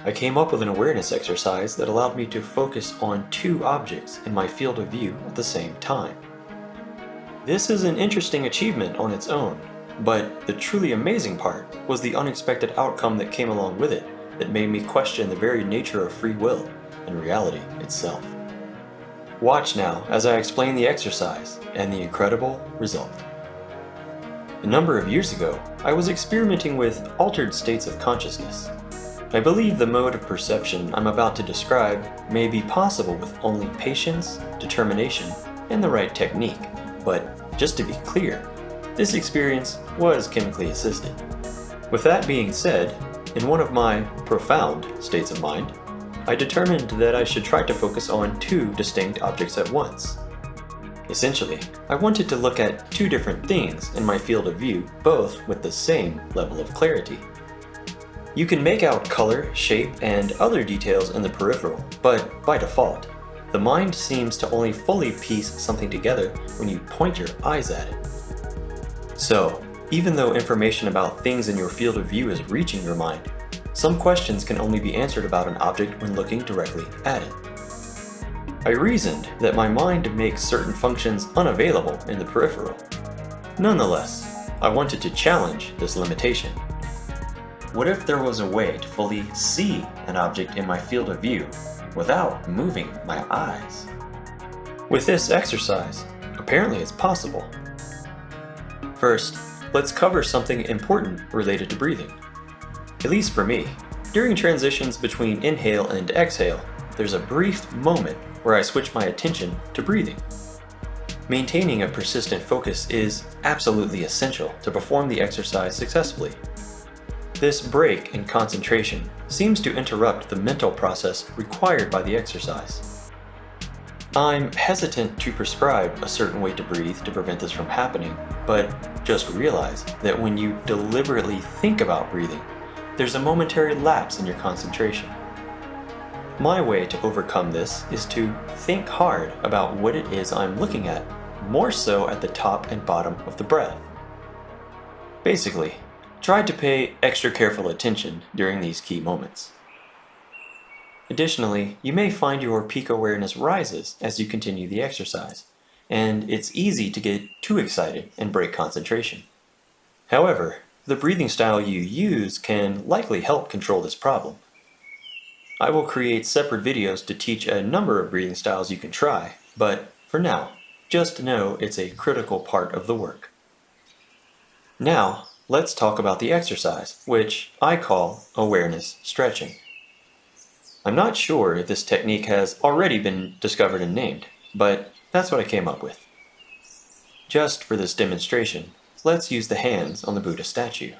I came up with an awareness exercise that allowed me to focus on two objects in my field of view at the same time. This is an interesting achievement on its own, but the truly amazing part was the unexpected outcome that came along with it that made me question the very nature of free will and reality itself. Watch now as I explain the exercise and the incredible result. A number of years ago, I was experimenting with altered states of consciousness. I believe the mode of perception I'm about to describe may be possible with only patience, determination, and the right technique, but just to be clear, this experience was chemically assisted. With that being said, in one of my profound states of mind, I determined that I should try to focus on two distinct objects at once. Essentially, I wanted to look at two different things in my field of view, both with the same level of clarity. You can make out color, shape, and other details in the peripheral, but by default, the mind seems to only fully piece something together when you point your eyes at it. So, even though information about things in your field of view is reaching your mind, some questions can only be answered about an object when looking directly at it. I reasoned that my mind makes certain functions unavailable in the peripheral. Nonetheless, I wanted to challenge this limitation. What if there was a way to fully see an object in my field of view without moving my eyes? With this exercise, apparently it's possible. First, let's cover something important related to breathing. At least for me, during transitions between inhale and exhale, there's a brief moment where I switch my attention to breathing. Maintaining a persistent focus is absolutely essential to perform the exercise successfully. This break in concentration seems to interrupt the mental process required by the exercise. I'm hesitant to prescribe a certain way to breathe to prevent this from happening, but just realize that when you deliberately think about breathing, there's a momentary lapse in your concentration. My way to overcome this is to think hard about what it is I'm looking at, more so at the top and bottom of the breath. Basically, try to pay extra careful attention during these key moments. Additionally, you may find your peak awareness rises as you continue the exercise, and it's easy to get too excited and break concentration. However, the breathing style you use can likely help control this problem. I will create separate videos to teach a number of breathing styles you can try, but for now, just know it's a critical part of the work. Now, let's talk about the exercise, which I call awareness stretching. I'm not sure if this technique has already been discovered and named, but that's what I came up with. Just for this demonstration, let's use the hands on the Buddha statue.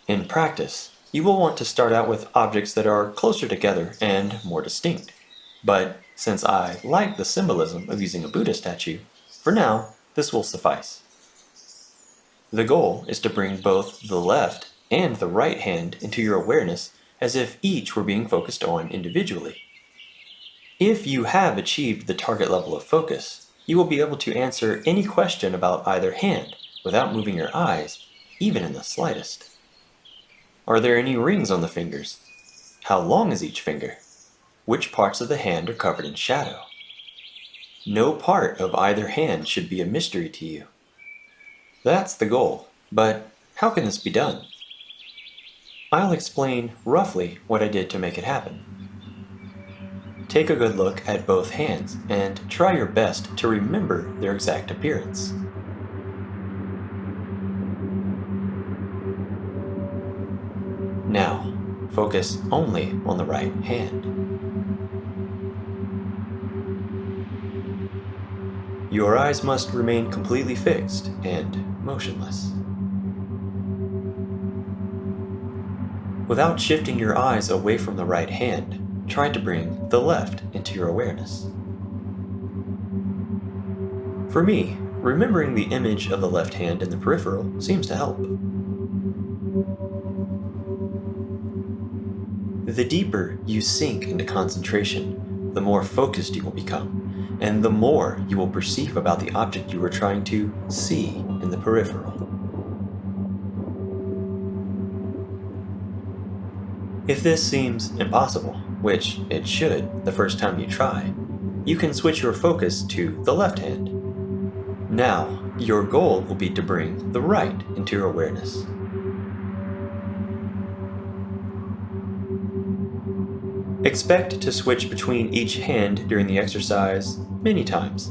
In practice, you will want to start out with objects that are closer together and more distinct. But since I like the symbolism of using a Buddha statue, for now, this will suffice. The goal is to bring both the left and the right hand into your awareness as if each were being focused on individually. If you have achieved the target level of focus, you will be able to answer any question about either hand without moving your eyes, even in the slightest. Are there any rings on the fingers? How long is each finger? Which parts of the hand are covered in shadow? No part of either hand should be a mystery to you. That's the goal, but how can this be done? I'll explain roughly what I did to make it happen. Take a good look at both hands and try your best to remember their exact appearance. Now, focus only on the right hand. Your eyes must remain completely fixed and motionless. Without shifting your eyes away from the right hand, try to bring the left into your awareness. For me, remembering the image of the left hand in the peripheral seems to help. The deeper you sink into concentration, the more focused you will become, and the more you will perceive about the object you are trying to see in the peripheral. If this seems impossible, which it should the first time you try, you can switch your focus to the left hand. Now, your goal will be to bring the right into your awareness. Expect to switch between each hand during the exercise many times.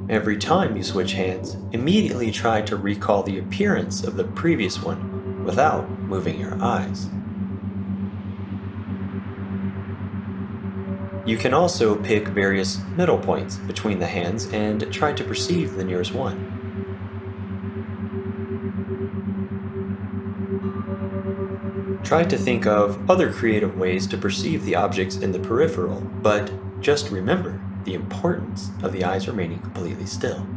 Every time you switch hands, immediately try to recall the appearance of the previous one without moving your eyes. You can also pick various middle points between the hands and try to perceive the nearest one. Try to think of other creative ways to perceive the objects in the peripheral, but just remember the importance of the eyes remaining completely still.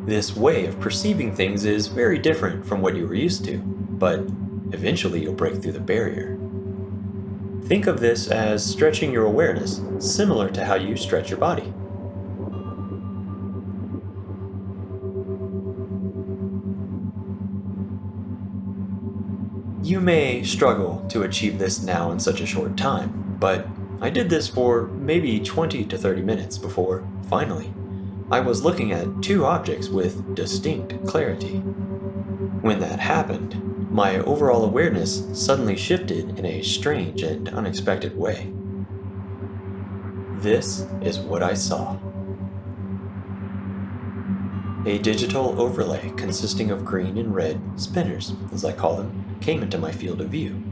This way of perceiving things is very different from what you were used to, but eventually you'll break through the barrier. Think of this as stretching your awareness, similar to how you stretch your body. You may struggle to achieve this now in such a short time, but I did this for maybe 20 to 30 minutes before, finally, I was looking at two objects with distinct clarity. When that happened, my overall awareness suddenly shifted in a strange and unexpected way. This is what I saw. A digital overlay consisting of green and red spinners, as I call them, came into my field of view.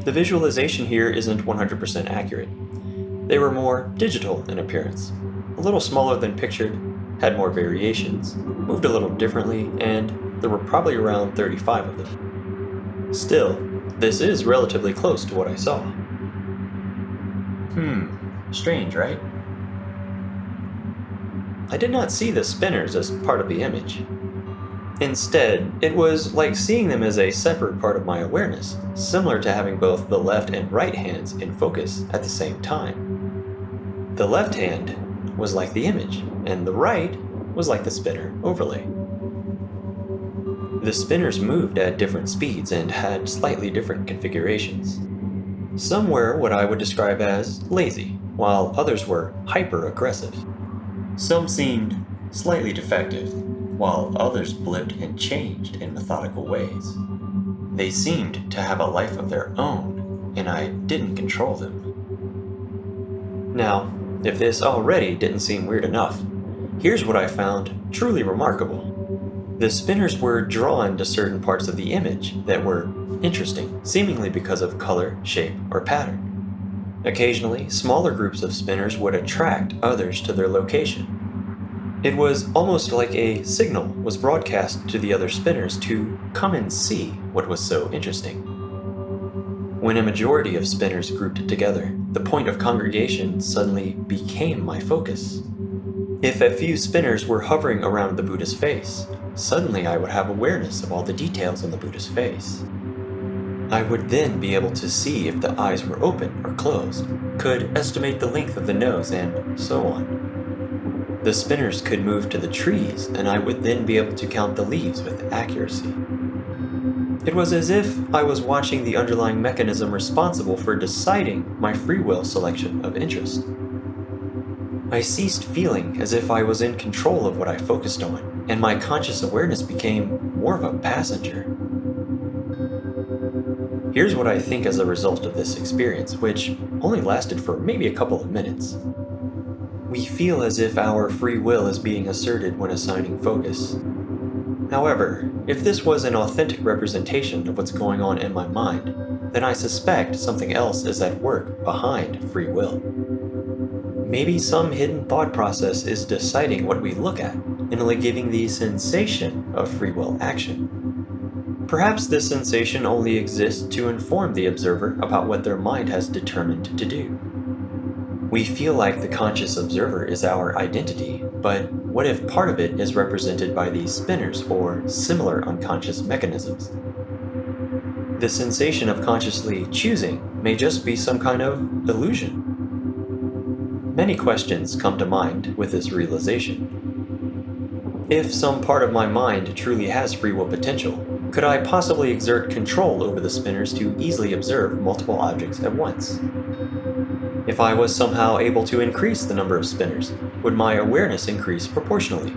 The visualization here isn't 100% accurate. They were more digital in appearance, a little smaller than pictured, had more variations, moved a little differently, and there were probably around 35 of them. Still, this is relatively close to what I saw. Strange, right? I did not see the spinners as part of the image. Instead, it was like seeing them as a separate part of my awareness, similar to having both the left and right hands in focus at the same time. The left hand was like the image, and the right was like the spinner overlay. The spinners moved at different speeds and had slightly different configurations. Some were what I would describe as lazy, while others were hyper-aggressive. Some seemed slightly defective, while others blipped and changed in methodical ways. They seemed to have a life of their own, and I didn't control them. Now, if this already didn't seem weird enough, here's what I found truly remarkable. The spinners were drawn to certain parts of the image that were interesting, seemingly because of color, shape, or pattern. Occasionally, smaller groups of spinners would attract others to their location. It was almost like a signal was broadcast to the other spinners to come and see what was so interesting. When a majority of spinners grouped together, the point of congregation suddenly became my focus. If a few spinners were hovering around the Buddha's face, suddenly I would have awareness of all the details on the Buddha's face. I would then be able to see if the eyes were open or closed, could estimate the length of the nose, and so on. The spinners could move to the trees, and I would then be able to count the leaves with accuracy. It was as if I was watching the underlying mechanism responsible for deciding my free will selection of interest. I ceased feeling as if I was in control of what I focused on, and my conscious awareness became more of a passenger. Here's what I think as a result of this experience, which only lasted for maybe a couple of minutes. We feel as if our free will is being asserted when assigning focus. However, if this was an authentic representation of what's going on in my mind, then I suspect something else is at work behind free will. Maybe some hidden thought process is deciding what we look at and only giving the sensation of free will action. Perhaps this sensation only exists to inform the observer about what their mind has determined to do. We feel like the conscious observer is our identity, but what if part of it is represented by these spinners or similar unconscious mechanisms? The sensation of consciously choosing may just be some kind of illusion. Many questions come to mind with this realization. If some part of my mind truly has free will potential, could I possibly exert control over the spinners to easily observe multiple objects at once? If I was somehow able to increase the number of spinners, would my awareness increase proportionally?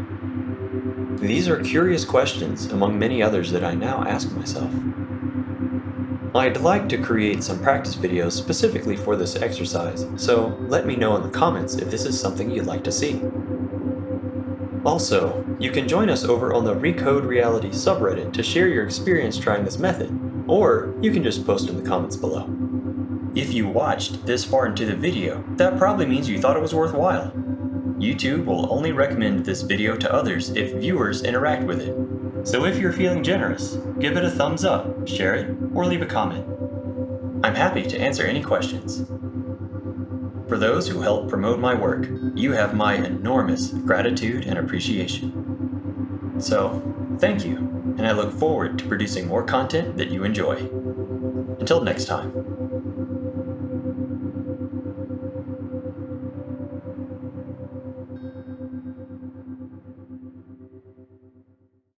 These are curious questions among many others that I now ask myself. I'd like to create some practice videos specifically for this exercise, so let me know in the comments if this is something you'd like to see. Also, you can join us over on the Recode Reality subreddit to share your experience trying this method, or you can just post in the comments below. If you watched this far into the video, that probably means you thought it was worthwhile. YouTube will only recommend this video to others if viewers interact with it. So if you're feeling generous, give it a thumbs up, share it, or leave a comment. I'm happy to answer any questions. For those who help promote my work, you have my enormous gratitude and appreciation. So, thank you, and I look forward to producing more content that you enjoy. Until next time.